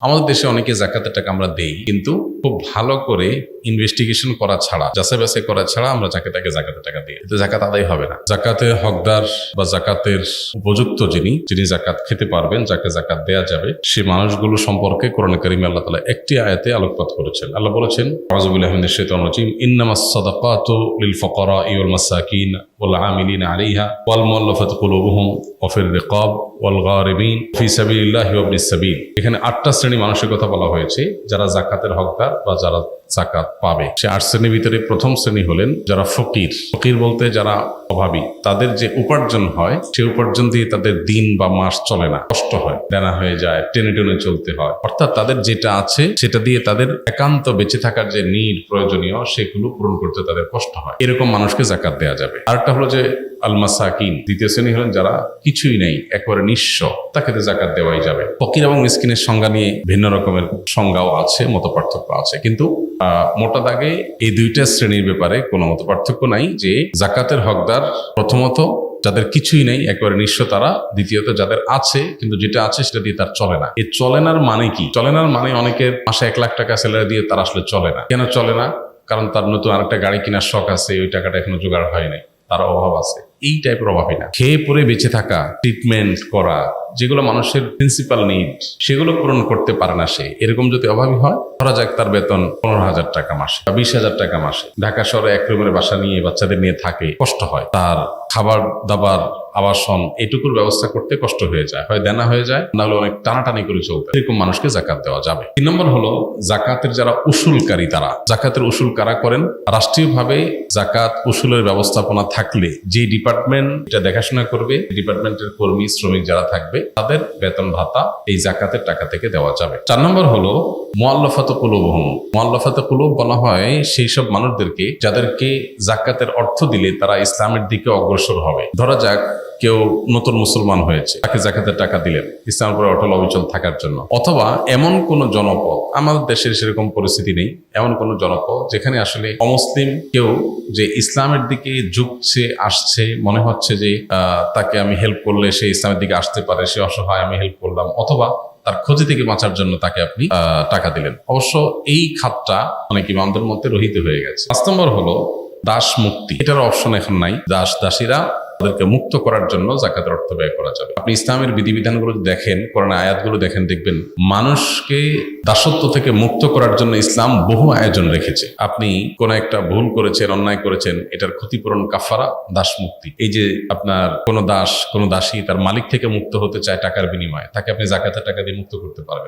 আমাদের দেশে অনেকে জাকাতের টাকা আমরা দেই, কিন্তু খুব ভালো করে ইনভেস্টিগেশন করা ছাড়া, যাচাই বাছাই করা ছাড়া আমরা জাকাতের টাকা দিই, এতে জাকাত আদায় হবে না। জাকাতের হকদার বা জাকাতের উপযুক্ত যিনি জাকাত খেতে পারবেন, যাকে জাকাত দেয়া যাবে, সে মানুষগুলো সম্পর্কে কোরআনে কারিমে আল্লাহ তাআলা একটি আয়াতে আলোকপাত করেছেন। আল্লাহ বলেছেন, আউযু বিল্লাহি মিনাশ শাইতানির রাজিম, ইন্নামাস সাদাকাতু লিল ফুকারাই ওয়াল মাসাকিন ওয়াল আমিলিনা আলাইহা ওয়াল মুআল্লাফাতি কুলুবুহুম ওয়া ফির রিকাব ওয়াল গারিবিন ফি সাবিলিল্লাহি ওয়া ইবনিস সাবিল। এখানে 8টা শ্রেণী মানুষের কথা বলা হয়েছে যারা জাকাতের হকদার বা যারা জাকাত পাবে। সে 8 শ্রেণীর ভিতরে প্রথম শ্রেণী হলেন যারা ফকির। ফকির বলতে যারা অভাবী, তাদের যে উপার্জন হয় সে উপার্জন দিয়ে তাদের দিন বা মাস চলে না, কষ্ট হয়, দেনা হয়ে যায়, টেনে টেনে চলতে হয়। অর্থাৎ তাদের যেটা আছে সেটা দিয়ে তাদের একান্ত বেঁচে থাকার যে নিড প্রয়োজনীয় সেগুলো পূরণ করতে তাদের কষ্ট হয়, এরকম মানুষকে জাকাত দেওয়া যাবে। আরেকটা হলো যে আল মাসাকিন, দ্বিতীয় শ্রেণী হলেন যারা কিছুই নেই, একেবারে নিঃস্ব, তাকে জাকাত দেওয়াই যাবে। ফকির এবং মিসকিনের সংজ্ঞা নিয়ে ভিন্ন রকমের সংজ্ঞাও আছে, মত পার্থক্য আছে, কিন্তু মোটা দাগে এই দুইটা শ্রেণীর ব্যাপারে কোনো মত পার্থক্য নাই যে জাকাতের হকদার প্রথমত যাদের কিছুই নেই, একেবারে নিঃস্ব তারা, দ্বিতীয়ত যাদের আছে কিন্তু যেটা আছে সেটা দিয়ে তার চলে না। এই চলেনার মানে কি? চলেনার মানে অনেকের মাসে 1 লাখ টাকা স্যালারি দিয়ে তার আসলে চলে না। কেন চলে না? কারণ তার নতুন আরেকটা গাড়ি কেনার শখ আছে, ওই টাকাটা এখনো জোগাড় হয় নাই, তার অভাব আছে। এই টাইপের অভাবই না, খেয়ে পরে বেঁচে থাকা, ট্রিটমেন্ট করা, যেগুলো মানুষের প্রিন্সিপাল নিড, সেগুলো পূরণ করতে পারে না সে, এরকম যদি অভাবী হয়, ধরা যাক তার বেতন 15,000 টাকা মাসে বা 20,000 টাকা মাসে, ঢাকা শহরে 1 রুমের বাসা নিয়ে বাচ্চাদের নিয়ে থাকে, কষ্ট হয়, তার খাবার দাবার আবাসন এটুকুর ব্যবস্থা করতে কষ্ট হয়ে যায়, হয় দেনা হয়ে যায়, নাহলে অনেক টানাটানি করে চলতে, এরকম মানুষকে জাকাত দেওয়া যাবে। 3 নম্বর হলো জাকাতের যারা উসুলকারী, তারা জাকাতের উসুল কারা করেন? রাষ্ট্রীয়ভাবে জাকাত উসুলের ব্যবস্থাপনা থাকলে যে ডিপার্টমেন্ট এটা দেখাশোনা করবে, ডিপার্টমেন্টের কর্মী শ্রমিক যারা থাকবে, তাদের বেতন ভাতা এই জাকাতের টাকা থেকে দেওয়া যাবে। 4 নম্বর হলো মুআল্লাফাতু কুলুবুহুম। মুআল্লাফাতু কুলুব বলা হয় সেই সব মানুষদেরকে যাদেরকে জাকাতের অর্থ দিলে তারা ইসলামের দিকে অগ্রসর হবে। ধরা যাক কেউ নতুন মুসলমান হয়েছে, তাকে জাকাতের টাকা দিলেন ইসলামের উপরে অটল অবিচল থাকার জন্য। অথবা এমন কোন জনপদ, আমাদের দেশের সেরকম পরিস্থিতি নেই, এমন কোন জনপদ যেখানে আসলে অমুসলিম কেউ যে ইসলামের দিকে ঝুঁকছে, আসছে, মনে হচ্ছে যে তাকে আমি হেল্প করলে সে ইসলামের দিকে আসতে পারে, সে অসহায়, আমি হেল্প করলাম, অথবা তার ক্ষতি থেকে বাঁচার জন্য তাকে আপনি টাকা দিলেন। অবশ্য এই খাতটা অনেক ইমামদের মধ্যে রহিত হয়ে গেছে। 5 নম্বর হলো দাস মুক্তি। এটার অপশন এখন নাই। দাসীরা তাদেরকে মুক্ত করার জন্য জাকাতের অর্থ ব্যয় করা যাবে। আপনি ইসলামের বিধিবিধানগুলো দেখেন, কোরআন আয়াতগুলো দেখবেন মানুষকে দাসত্ব থেকে মুক্ত করার জন্য ইসলাম বহু আয়োজন রেখেছে। আপনি কোন একটা ভুল করেছেন, অন্যায় করেছেন, এটার ক্ষতিপূরণ কাফারা দাস মুক্তি। এই যে আপনার কোন দাসী তার মালিক থেকে মুক্ত হতে চায় টাকার বিনিময়ে, তাকে আপনি জাকাতের টাকা দিয়ে মুক্ত করতে পারবেন।